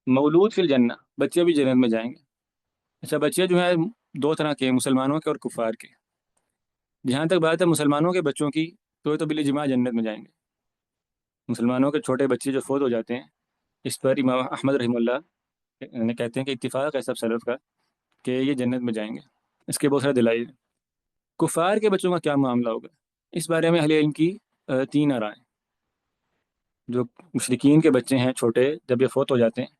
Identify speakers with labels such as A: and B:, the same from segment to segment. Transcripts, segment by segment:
A: مولود فی الجنہ، بچے بھی جنت میں جائیں گے۔ اچھا، بچے جو ہیں دو طرح کے ہیں، مسلمانوں کے اور کفار کے۔ جہاں تک بات ہے مسلمانوں کے بچوں کی، تو یہ تو بالاجماع جنت میں جائیں گے۔ مسلمانوں کے چھوٹے بچے جو فوت ہو جاتے ہیں، اس پر امام احمد رحمہ اللہ نے کہتے ہیں کہ اتفاق ہے سب سلف کا کہ یہ جنت میں جائیں گے۔ اس کے بہت سارے دلائل ہیں۔ کفار کے بچوں کا کیا معاملہ ہوگا؟ اس بارے میں اہل علم کی تین آرائیں ہیں۔ جو مشرکین کے بچے ہیں چھوٹے، جب یہ فوت ہو جاتے ہیں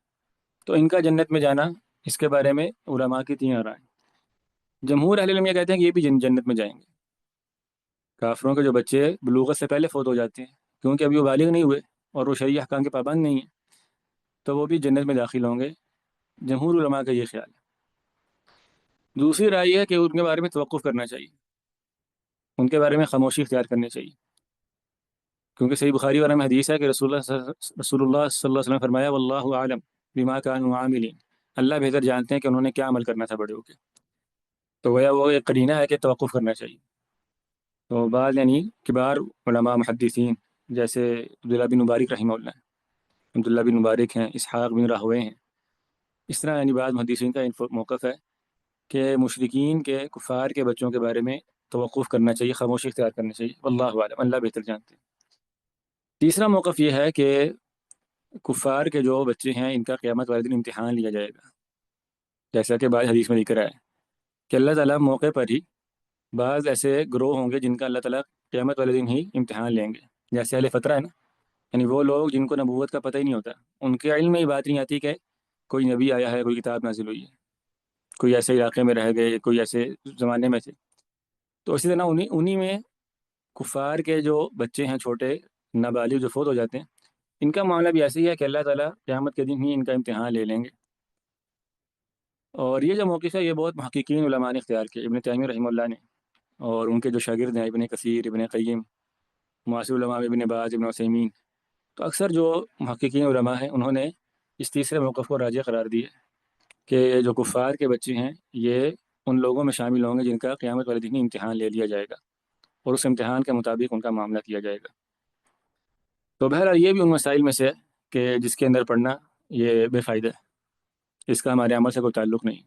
A: تو ان کا جنت میں جانا، اس کے بارے میں علماء کی تین آرائیں ہیں۔ جمہور اہل علم یہ کہتے ہیں کہ یہ بھی جنت میں جائیں گے۔ کافروں کے جو بچے بلوغت سے پہلے فوت ہو جاتے ہیں، کیونکہ ابھی وہ بالغ نہیں ہوئے اور وہ شرعی احکام کے پابند نہیں ہیں، تو وہ بھی جنت میں داخل ہوں گے۔ جمہور علماء کا یہ خیال ہے۔ دوسری رائے یہ ہے کہ ان کے بارے میں توقف کرنا چاہیے، ان کے بارے میں خاموشی اختیار کرنی چاہیے، کیونکہ صحیح بخاری وغیرہ میں حدیث ہے کہ رسول اللہ صلی اللہ علیہ وسلم فرمایا واللہ اعلم بما كانوا عاملین، اللہ بہتر جانتے ہیں کہ انہوں نے کیا عمل کرنا تھا بڑے ہو کے۔ تو وہ ایک قرینہ ہے کہ توقف کرنا چاہیے۔ تو بعض یعنی کبار علماء محدثین جیسے عبداللہ بن مبارک رحمہ اللہ، عبداللہ بن مبارک ہیں، اسحاق بن راہوے ہیں، اس طرح یعنی بعض محدثین کا موقف ہے کہ مشرکین کے کفار کے بچوں کے بارے میں توقف کرنا چاہیے، خاموشی اختیار کرنی چاہیے، واللہ عالم، اللہ بہتر جانتے ہیں۔ تیسرا موقف یہ ہے کہ کفار کے جو بچے ہیں ان کا قیامت والے دن امتحان لیا جائے گا، جیسا کہ بعض حدیث میں ذکر ہے کہ اللہ تعالیٰ موقع پر ہی بعض ایسے گروہ ہوں گے جن کا اللہ تعالیٰ قیامت والے دن ہی امتحان لیں گے، جیسے اہل فترہ ہے نا، یعنی وہ لوگ جن کو نبوت کا پتہ ہی نہیں ہوتا، ان کے علم میں یہ بات نہیں آتی کہ کوئی نبی آیا ہے، کوئی کتاب نازل ہوئی ہے، کوئی ایسے علاقے میں رہ گئے، کوئی ایسے زمانے میں تھے۔ تو اسی طرح انہی میں کفار کے جو بچے ہیں چھوٹے نابالغ جو فوت ہو جاتے ہیں، ان کا معاملہ بھی ایسے ہی ہے کہ اللہ تعالیٰ قیامت کے دن ہی ان کا امتحان لے لیں گے۔ اور یہ جو موقف ہے یہ بہت محققین علماء نے اختیار کیا، ابن تیمیہ رحمہ اللہ نے، اور ان کے جو شاگرد ہیں ابن کثیر، ابن قیم، معاصر علماء میں ابن باز، ابن عثیمین، تو اکثر جو محققین علماء ہیں انہوں نے اس تیسرے موقف کو راجح قرار دیا کہ جو کفار کے بچے ہیں یہ ان لوگوں میں شامل ہوں گے جن کا قیامت والے دن ہی امتحان لے لیا جائے گا، اور اس امتحان کے مطابق ان کا معاملہ کیا جائے گا۔ تو بہرحال یہ بھی ان مسائل میں سے ہے کہ جس کے اندر پڑھنا یہ بے فائدہ ہے، اس کا ہمارے عمل سے کوئی تعلق نہیں۔